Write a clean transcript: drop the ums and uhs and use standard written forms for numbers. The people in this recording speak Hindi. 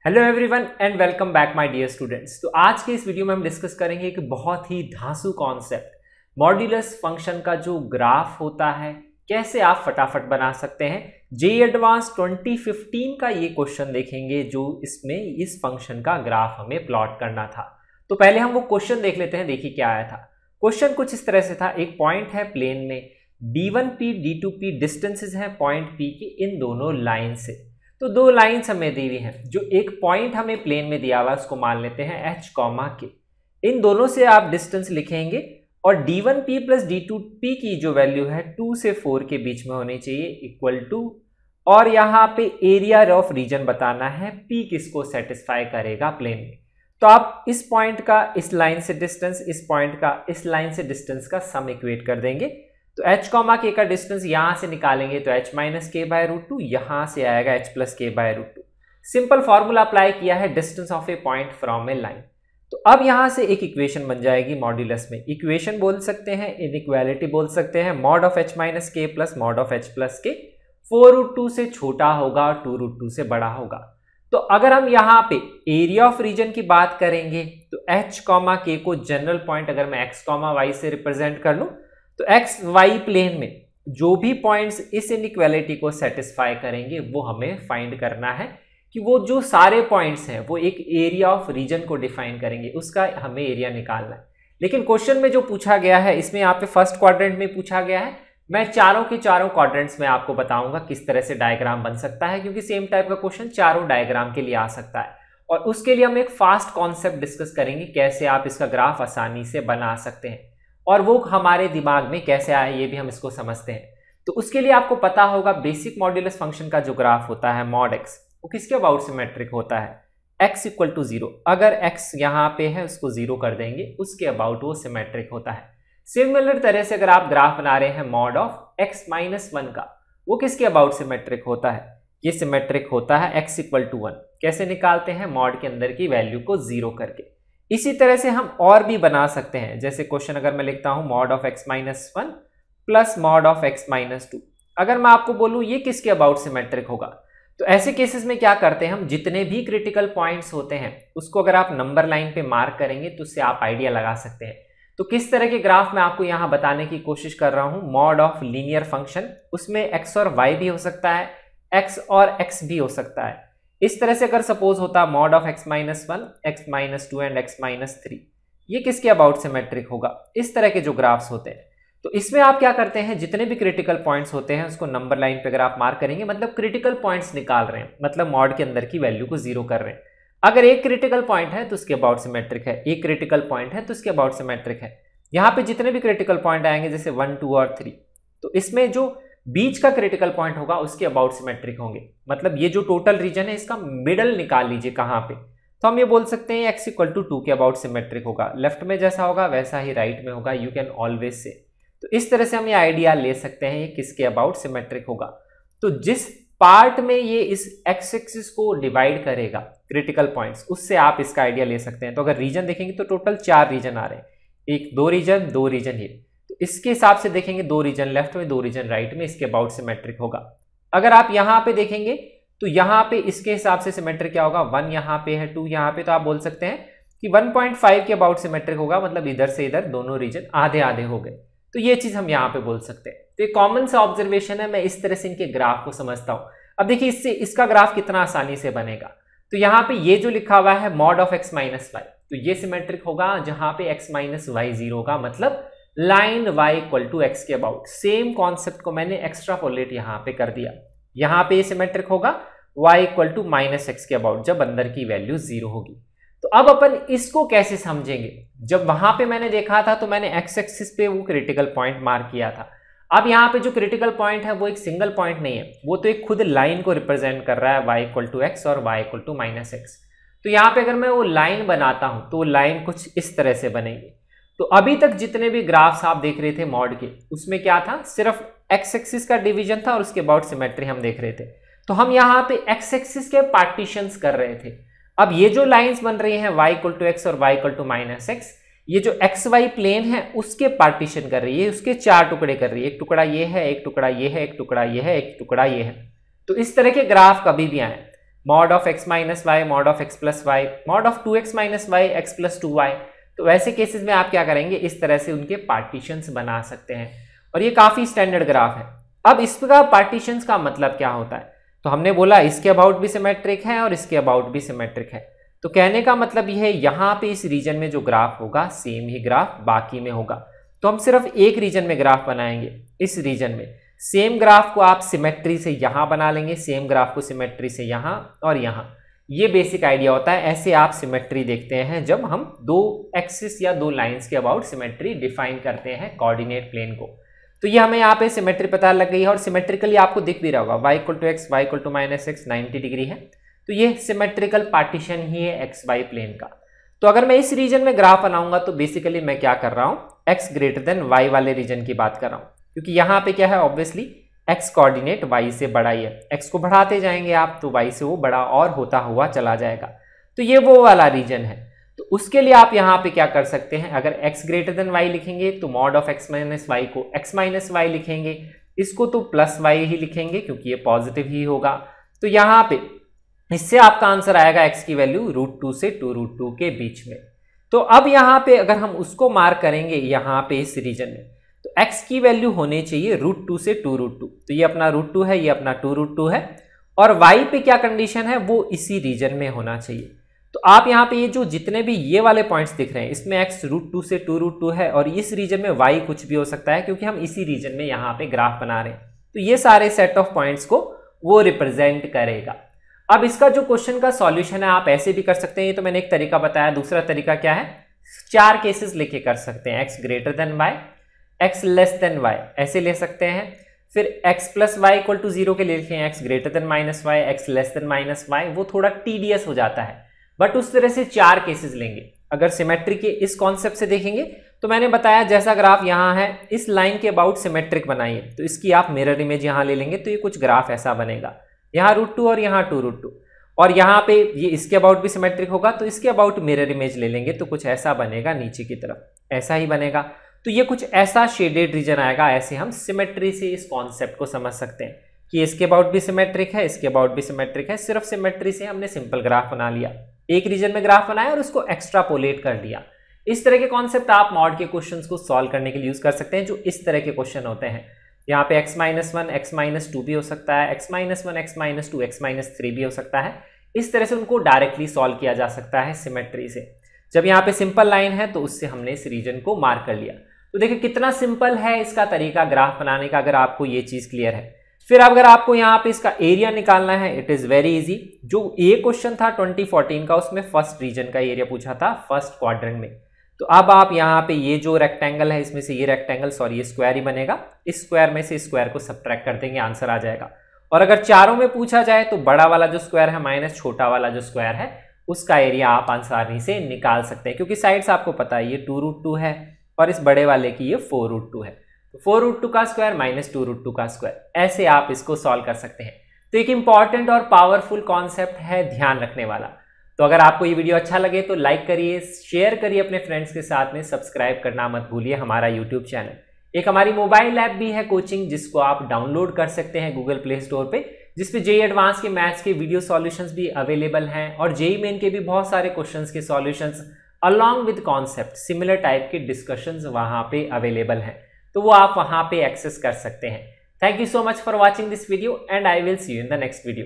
Hello everyone and welcome back my dear students. तो आज के इस वीडियो में हम डिस्कस करेंगे एक बहुत ही धांसू कॉन्सेप्ट, मॉड्यूलस फंक्शन का जो ग्राफ होता है कैसे आप फटाफट बना सकते हैं। जेईई एडवांस 2015 का ये क्वेश्चन देखेंगे जो इसमें इस फंक्शन का ग्राफ हमें प्लॉट करना था। तो पहले हम वो क्वेश्चन देख लेते हैं, देखिए क्या आया था। क्वेश्चन कुछ इस तरह से था, एक पॉइंट है प्लेन में, D1P D2P डिस्टेंसेज हैं पॉइंट P की इन दोनों लाइन से। तो दो लाइंस हमें दी हुई हैं, जो एक पॉइंट हमें प्लेन में दिया हुआ है उसको मान लेते हैं H, K। इन दोनों से आप डिस्टेंस लिखेंगे और D1P प्लस D2P की जो वैल्यू है 2 से 4 के बीच में होनी चाहिए इक्वल टू, और यहाँ पे एरिया ऑफ रीजन बताना है P किसको सेटिस्फाई करेगा प्लेन में। तो आप इस पॉइंट का इस लाइन से डिस्टेंस, इस पॉइंट का इस लाइन से डिस्टेंस का सम इक्वेट कर देंगे। तो H, K का डिस्टेंस यहां से निकालेंगे तो H माइनस के बाय रूट 2, यहां से आएगा H प्लस के by root 2। Simple formula apply किया है distance of a point from a line. तो अब यहां से एक इक्वेशन बन जाएगी मॉड्यूलस में। इक्वेशन बोल सकते हैं, इनइक्वालिटी बोल सकते हैं, मॉड ऑफ H माइनस के plus mod of H plus के 4 रूट 2 से छोटा होगा और 2 रूट 2 से बड़ा होगा। तो अगर हम यहाँ पे एरिया ऑफ रीजन की बात करेंगे तो H, K को जनरल पॉइंट अगर मैं X, Y से रिप्रेजेंट कर लूं तो एक्स वाई प्लेन में जो भी पॉइंट्स इस इनइक्वालिटी को सेटिस्फाई करेंगे वो हमें फाइंड करना है कि वो जो सारे पॉइंट्स हैं वो एक एरिया ऑफ रीजन को डिफाइन करेंगे, उसका हमें एरिया निकालना है। लेकिन क्वेश्चन में जो पूछा गया है इसमें यहाँ पे फर्स्ट क्वाड्रेंट में पूछा गया है। मैं चारों के चारों क्वाड्रेंट्स में आपको बताऊंगा किस तरह से डायग्राम बन सकता है, क्योंकि सेम टाइप का क्वेश्चन चारों डायग्राम के लिए आ सकता है। और उसके लिए हम एक फास्ट कॉन्सेप्ट डिस्कस करेंगे, कैसे आप इसका ग्राफ आसानी से बना सकते हैं और वो हमारे दिमाग में कैसे आए ये भी हम इसको समझते हैं। तो उसके लिए आपको पता होगा बेसिक मॉड्यूलस फंक्शन का जो ग्राफ होता है मॉड एक्स, वो किसके अबाउट सिमेट्रिक होता है, x इक्वल टू 0। अगर x यहाँ पे है उसको 0 कर देंगे, उसके अबाउट वो सिमेट्रिक होता है। सिमिलर तरह से अगर आप ग्राफ बना रहे हैं मॉड ऑफ x माइनस 1 का, वो किसके अबाउट सिमेट्रिक होता है, ये सिमेट्रिक होता है x इक्वल टू 1। कैसे निकालते हैं, मॉड के अंदर की वैल्यू को 0 करके। इसी तरह से हम और भी बना सकते हैं, जैसे क्वेश्चन अगर मैं लिखता हूं mod of x minus 1 plus mod of x minus 2। अगर मैं आपको बोलूं ये किसके अबाउट सिमेट्रिक होगा, तो ऐसे केसेस में क्या करते हैं हम, जितने भी क्रिटिकल पॉइंट्स होते हैं उसको अगर आप नंबर लाइन पे मार्क करेंगे तो उससे आप आइडिया लगा सकते हैं। तो किस तरह के ग्राफ मैं आपको यहां बताने की कोशिश कर रहा हूं, मॉड ऑफ लीनियर फंक्शन, उसमें x और y भी हो सकता है, x और x भी हो सकता है। इस तरह से अगर सपोज होता mod of x minus 1, x minus 2 and x minus 3, ये किसके अबाउट सिमेट्रिक होगा। इस तरह के जो ग्राफ्स होते हैं, तो इसमें आप क्या करते हैं, जितने भी क्रिटिकल पॉइंट्स होते हैं उसको नंबर लाइन पे अगर आप मार्क करेंगे, मतलब क्रिटिकल पॉइंट्स निकाल रहे हैं, मतलब मॉड के अंदर की वैल्यू को 0 कर रहे हैं। अगर एक क्रिटिकल पॉइंट है तो उसके अबाउट सिमेट्रिक है, एक क्रिटिकल पॉइंट है तो उसके अबाउट सिमेट्रिक है। यहाँ पे जितने भी क्रिटिकल पॉइंट आएंगे जैसे 1, 2 और 3, तो इसमें जो बीच का क्रिटिकल पॉइंट होगा उसके अबाउट सिमेट्रिक होंगे। मतलब ये जो टोटल रीजन है इसका मिडल निकाल लीजिए कहाँ पे, तो हम ये बोल सकते हैं x इक्वल टू 2 के अबाउट सिमेट्रिक होगा। लेफ्ट में जैसा होगा वैसा ही राइट में होगा, यू कैन ऑलवेज से। तो इस तरह से हम ये आइडिया ले सकते हैं ये किसके अबाउट सिमेट्रिक होगा। तो जिस पार्ट में ये इस x एक्सिस को डिवाइड करेगा क्रिटिकल पॉइंट्स, उससे आप इसका आइडिया ले सकते हैं। तो अगर रीजन देखेंगे तो टोटल 4 रीजन आ रहे हैं, एक 2 रीजन 2 रीजन ये। तो इसके हिसाब से देखेंगे 2 रीजन लेफ्ट में 2 रीजन राइट में, इसके अबाउट सिमेट्रिक होगा। अगर आप यहाँ पे देखेंगे तो यहाँ पे इसके हिसाब से सिमेट्रिक क्या होगा, 1 यहाँ पे है 2 यहाँ पे, तो आप बोल सकते हैं कि 1.5 के अबाउट सिमेट्रिक होगा। मतलब इधर से इधर दोनों रीजन आधे आधे हो गए। तो ये चीज हम यहाँ पे बोल सकते हैं। तो ये कॉमन सा ऑब्जर्वेशन है, मैं इस तरह से इनके ग्राफ को समझता हूँ। अब देखिए इससे इसका ग्राफ कितना आसानी से बनेगा। तो यहाँ पे ये जो लिखा हुआ है mod of x minus y, तो ये सिमेट्रिक होगा जहां पे x माइनस वाई 0 होगा, मतलब line y equal to x के अबाउट। सेम कॉन्सेप्ट को मैंने एक्स्ट्रापोलेट यहाँ पे कर दिया, यहाँ पे सिमेट्रिक होगा y equal to minus x के अबाउट जब अंदर की वैल्यू 0 होगी। तो अब अपन इसको कैसे समझेंगे, जब वहां पे मैंने देखा था तो मैंने x एक्सिस पे वो क्रिटिकल पॉइंट मार्क किया था। अब यहाँ पे जो क्रिटिकल पॉइंट है वो एक सिंगल पॉइंट नहीं है, वो तो एक खुद लाइन को रिप्रेजेंट कर रहा है y इक्वल टू एक्स और y equal to minus x. तो यहाँ पे अगर मैं वो लाइन बनाता हूं तो वो लाइन कुछ इस तरह से बनेगी। तो अभी तक जितने भी ग्राफ्स आप देख रहे थे मॉड के, उसमें क्या था, सिर्फ x एक्सिस का डिवीजन था और उसके अबाउट सिमेट्री हम देख रहे थे। तो हम यहाँ पे x एक्सिस के पार्टीशंस कर रहे थे। अब ये जो लाइंस बन रही हैं y इक्वल टू एक्स और y equal to minus x, ये जो एक्स वाई प्लेन है उसके पार्टीशन कर रही है, उसके 4 टुकड़े कर रही है। एक टुकड़ा ये है, एक टुकड़ा ये है, एक टुकड़ा ये है, एक टुकड़ा ये है। तो इस तरह के ग्राफ कभी भी आए mod of x minus y, mod of x plus y, mod of 2x minus y, x plus 2y। तो वैसे केसेस में आप क्या करेंगे, इस तरह से उनके पार्टीशंस बना सकते हैं और ये काफी स्टैंडर्ड ग्राफ है। अब इसका पार्टीशंस का मतलब क्या होता है, तो हमने बोला इसके अबाउट भी सिमेट्रिक है और इसके अबाउट भी सिमेट्रिक है। तो कहने का मतलब यह है यहाँ पे इस रीजन में जो ग्राफ होगा सेम ही ग्राफ बाकी में होगा। तो हम सिर्फ एक रीजन में ग्राफ बनाएंगे, इस रीजन में। सेम ग्राफ को आप सिमेट्री से यहां बना लेंगे, सेम ग्राफ को सिमेट्री से यहां और यहां। ये बेसिक आइडिया होता है। ऐसे आप सिमेट्री देखते हैं जब हम दो एक्सिस या दो लाइंस के अबाउट सिमेट्री डिफाइन करते हैं कोऑर्डिनेट प्लेन को। तो ये हमें यहाँ पे सिमेट्री पता लग गई है और सिमेट्रिकली आपको दिख भी रहा होगा, y equal to x, y equal to minus x 90 degree है। तो ये सिमेट्रिकल पार्टीशन ही है एक्स वाई प्लेन का। तो अगर मैं इस रीजन में ग्राफ बनाऊंगा तो बेसिकली मैं क्या कर रहा हूं, x ग्रेटर देन y वाले रीजन की बात कर रहा हूं, क्योंकि यहां पे क्या है, ऑब्वियसली x कोऑर्डिनेट y से बड़ा ही है। x को बढ़ाते जाएंगे आप तो y से वो बड़ा और होता हुआ चला जाएगा। तो ये वो वाला रीजन है। तो उसके लिए आप यहाँ पे क्या कर सकते हैं, अगर x ग्रेटर देन y लिखेंगे तो mod of x minus y को x माइनस वाई लिखेंगे, इसको तो प्लस y ही लिखेंगे क्योंकि ये पॉजिटिव ही होगा। तो यहाँ पे इससे आपका आंसर आएगा x की वैल्यू √2 से 2√2 के बीच में। तो अब यहाँ पे अगर हम उसको मार्क करेंगे यहाँ पे इस रीजन में, तो x की वैल्यू होनी चाहिए √2 से 2√2। तो ये अपना √2 है, ये अपना 2√2 है और y पे क्या कंडीशन है, वो इसी रीजन में होना चाहिए। तो आप यहाँ पे ये जो जितने भी ये वाले पॉइंट्स दिख रहे हैं, इसमें x √2 से 2√2 है और इस रीजन में y कुछ भी हो सकता है क्योंकि हम इसी रीजन में यहाँ पे ग्राफ बना रहे हैं। तो ये सारे सेट ऑफ पॉइंट्स को वो रिप्रेजेंट करेगा। अब इसका जो क्वेश्चन का सॉल्यूशन है आप ऐसे भी कर सकते हैं, ये तो मैंने एक तरीका बताया। दूसरा तरीका क्या है, 4 केसेस लेके कर सकते हैं, x greater than y, x less than y, ऐसे ले सकते हैं। फिर x plus y equal to 0 के लिए लिखें x greater than minus y, x less than minus y, वो थोड़ा टीडियस हो जाता है, बट उस तरह से 4 केसेस लेंगे। अगर सिमेट्री के इस कॉन्सेप्ट से देखेंगे तो मैंने बताया जैसा ग्राफ यहाँ है, इस लाइन के अबाउट सिमेट्रिक बनाइए, तो इसकी आप मिरर इमेज यहाँ ले लेंगे तो ये कुछ ग्राफ ऐसा बनेगा, यहाँ √2 और यहाँ 2√2, और यहाँ पे ये इसके अबाउट भी सिमेट्रिक होगा तो इसके अबाउट मिरर इमेज ले लेंगे तो कुछ ऐसा बनेगा, नीचे की तरफ ऐसा ही बनेगा। तो ये कुछ ऐसा शेडेड रीजन आएगा। ऐसे हम सिमेट्री से इस कॉन्सेप्ट को समझ सकते हैं कि इसके अबाउट भी सिमेट्रिक है, इसके अबाउट भी सिमेट्रिक है। सिर्फ सिमेट्री से हमने सिंपल ग्राफ बना लिया, एक रीजन में ग्राफ बनाया और उसको एक्स्ट्रापोलेट कर लिया। इस तरह के कॉन्सेप्ट आप मॉड के क्वेश्चंस को सॉल्व करने के लिए यूज कर सकते हैं, जो इस तरह के क्वेश्चन होते हैं। यहाँ पे x माइनस 1, x माइनस 2 भी हो सकता है, x minus 1, x minus 2, x minus 3 भी हो सकता है। इस तरह से उनको डायरेक्टली सॉल्व किया जा सकता है सिमेट्री से। जब यहाँ पे सिंपल लाइन है तो उससे हमने इस रीजन को मार्क कर लिया। तो देखिए कितना सिंपल है इसका तरीका ग्राफ बनाने का, अगर आपको ये चीज क्लियर है। फिर अगर आपको यहाँ पे इसका एरिया निकालना है, इट इज वेरी इजी। जो ये क्वेश्चन था 2014 का, उसमें फर्स्ट रीजन का एरिया पूछा था फर्स्ट क्वाड्रेंट में। तो अब आप यहाँ पे ये जो रेक्टेंगल है, इसमें से ये रेक्टेंगल, सॉरी ये स्क्वायर ही बनेगा, इस स्क्वायर में से स्क्वायर को सब्ट्रैक्ट कर देंगे, आंसर आ जाएगा। और अगर चारों में पूछा जाए तो बड़ा वाला जो स्क्वायर है माइनस छोटा वाला जो स्क्वायर है, उसका एरिया आप आसानी से निकाल सकते हैं, क्योंकि साइड्स आपको पता है ये 2√2 है और इस बड़े वाले की ये 4√2 है। तो 4√2 का स्क्वायर माइनस 2√2 का स्क्वायर, ऐसे आप इसको सॉल्व कर सकते हैं। तो एक इंपॉर्टेंट और पावरफुल कॉन्सेप्ट है ध्यान रखने वाला। तो अगर आपको ये वीडियो अच्छा लगे तो लाइक करिए, शेयर करिए अपने फ्रेंड्स के साथ में, सब्सक्राइब करना मत भूलिए हमारा यूट्यूब चैनल। एक हमारी मोबाइल ऐप भी है कोचिंग, जिसको आप डाउनलोड कर सकते हैं गूगल प्ले स्टोर पे, जिसपे जेईई एडवांस के मैथ्स के वीडियो सॉल्यूशंस भी अवेलेबल हैं और जेईई मेन के भी बहुत सारे क्वेश्चंस के solutions along with concept similar type के डिस्कशंस वहां पे अवेलेबल हैं, तो वो आप वहां पे एक्सेस कर सकते हैं। Thank you so much for watching this video and I will see you in the next video.